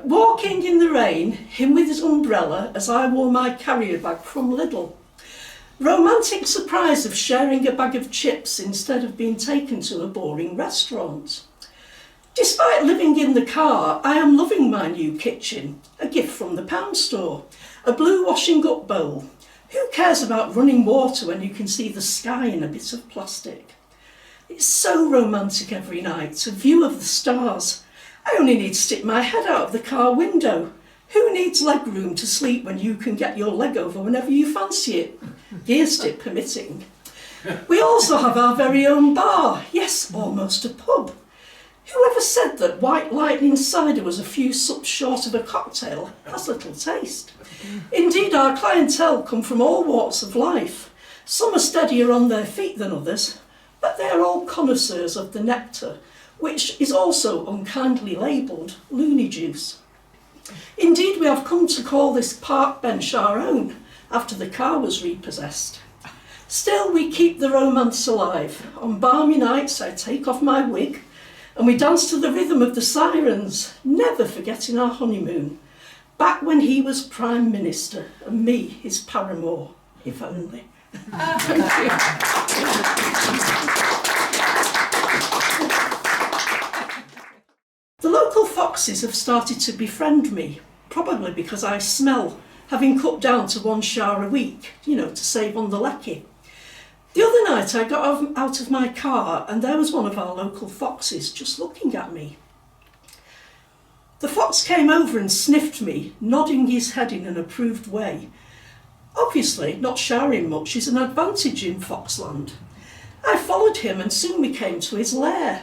Walking in the rain, him with his umbrella as I wore my carrier bag from Lidl. Romantic surprise of sharing a bag of chips instead of being taken to a boring restaurant. Despite living in the car, I am loving my new kitchen, a gift from the pound store, a blue washing up bowl. Who cares about running water when you can see the sky in a bit of plastic? It's so romantic every night, a view of the stars. I only need to stick my head out of the car window. Who needs leg room to sleep when you can get your leg over whenever you fancy it? Gear stick permitting. We also have our very own bar, yes, almost a pub. Whoever said that white lightning cider was a few sups short of a cocktail has little taste. Indeed, our clientele come from all walks of life. Some are steadier on their feet than others, but they are all connoisseurs of the nectar, which is also unkindly labelled loony juice. Indeed, we have come to call this park bench our own, after the car was repossessed. Still, we keep the romance alive. On balmy nights, I take off my wig, and we dance to the rhythm of the sirens, never forgetting our honeymoon, back when he was Prime Minister, and me, his paramour, if only. Thank you. The local foxes have started to befriend me, probably because I smell, having cut down to 1 shower a week, to save on the lecky. The other night I got out of my car and there was one of our local foxes just looking at me. The fox came over and sniffed me, nodding his head in an approved way. Obviously, not showering much is an advantage in Foxland. I followed him and soon we came to his lair.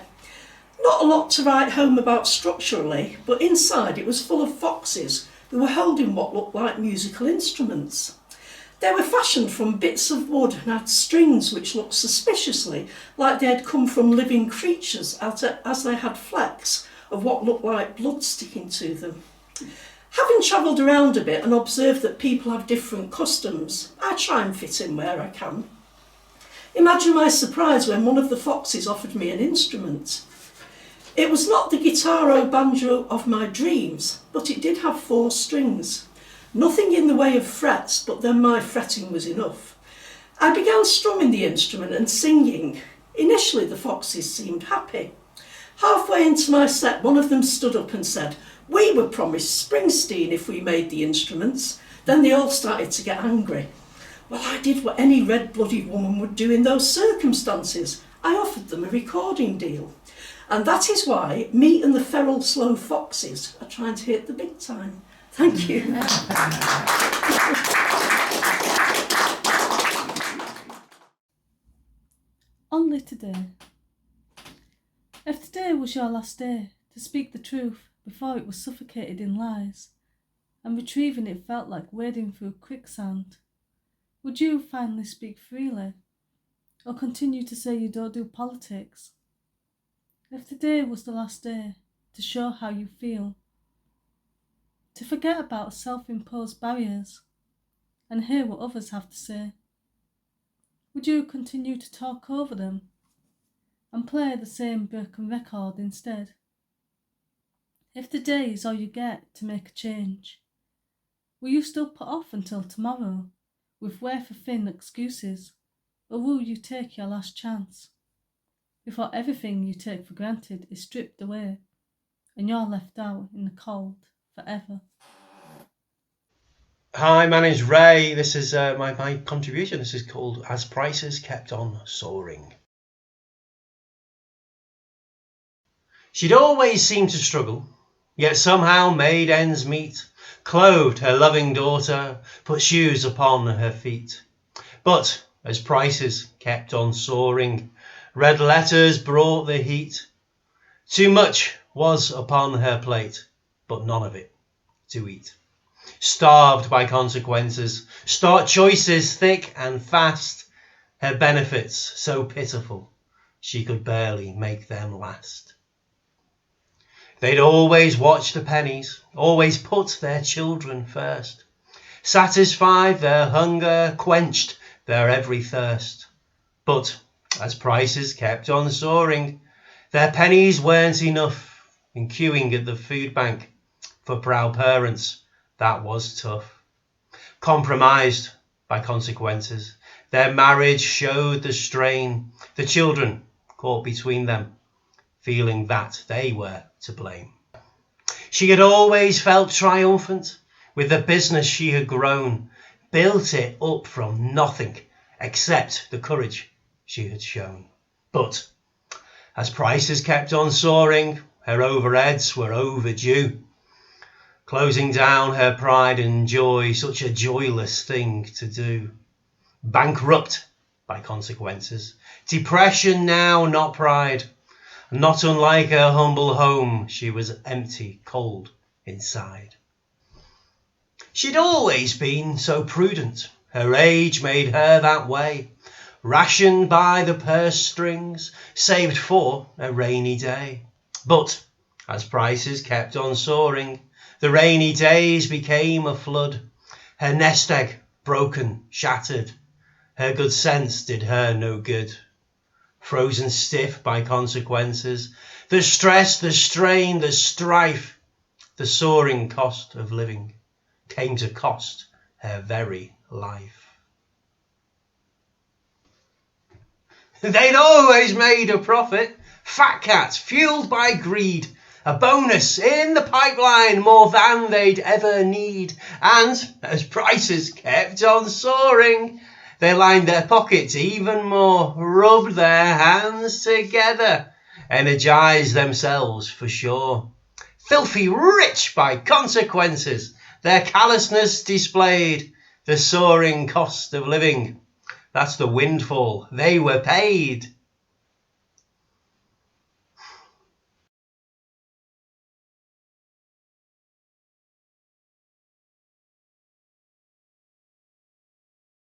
Not a lot to write home about structurally, but inside it was full of foxes who were holding what looked like musical instruments. They were fashioned from bits of wood and had strings which looked suspiciously like they had come from living creatures as they had flecks of what looked like blood sticking to them. Having travelled around a bit and observed that people have different customs, I try and fit in where I can. Imagine my surprise when one of the foxes offered me an instrument. It was not the guitar or banjo of my dreams, but it did have 4 strings. Nothing in the way of frets, but then my fretting was enough. I began strumming the instrument and singing. Initially the foxes seemed happy. Halfway into my set, one of them stood up and said, "We were promised Springsteen if we made the instruments." Then they all started to get angry. Well, I did what any red-blooded woman would do in those circumstances. I offered them a recording deal. And that is why me and the feral slow foxes are trying to hit the big time. Thank you. Only today. If today was your last day to speak the truth before it was suffocated in lies, and retrieving it felt like wading through quicksand, would you finally speak freely, or continue to say you don't do politics? If today was the last day to show how you feel, to forget about self-imposed barriers and hear what others have to say, would you continue to talk over them and play the same broken record instead? If today is all you get to make a change, will you still put off until tomorrow with wafer-thin excuses, or will you take your last chance before everything you take for granted is stripped away and you're left out in the cold forever? Hi, my name's Ray. This is my contribution. This is called As Prices Kept on Soaring. She'd always seemed to struggle, yet somehow made ends meet, clothed her loving daughter, put shoes upon her feet. But as prices kept on soaring, red letters brought the heat. Too much was upon her plate, but none of it to eat. Starved by consequences, start choices thick and fast, her benefits so pitiful, she could barely make them last. They'd always watch the pennies, always put their children first, satisfied their hunger, quenched their every thirst. But as prices kept on soaring, their pennies weren't enough. In queuing at the food bank, For proud parents, that was tough. Compromised by consequences, their marriage showed the strain, the children caught between them, feeling that they were to blame. She had always felt triumphant with the business she had grown, built it up from nothing except the courage she had shown. But as prices kept on soaring, her overheads were overdue, closing down her pride and joy, such a joyless thing to do. Bankrupt by consequences, depression now, not pride. Not unlike her humble home, she was empty, cold inside. She'd always been so prudent, her age made her that way, rationed by the purse strings, saved for a rainy day. But as prices kept on soaring, the rainy days became a flood. Her nest egg broken, shattered, her good sense did her no good. Frozen stiff by consequences, the stress, the strain, the strife, the soaring cost of living came to cost her very life. They'd always made a profit, fat cats fueled by greed, a bonus in the pipeline more than they'd ever need. And as prices kept on soaring, they lined their pockets even more, rubbed their hands together, energized themselves for sure. Filthy rich by consequences, their callousness displayed, the soaring cost of living. That's the windfall they were paid.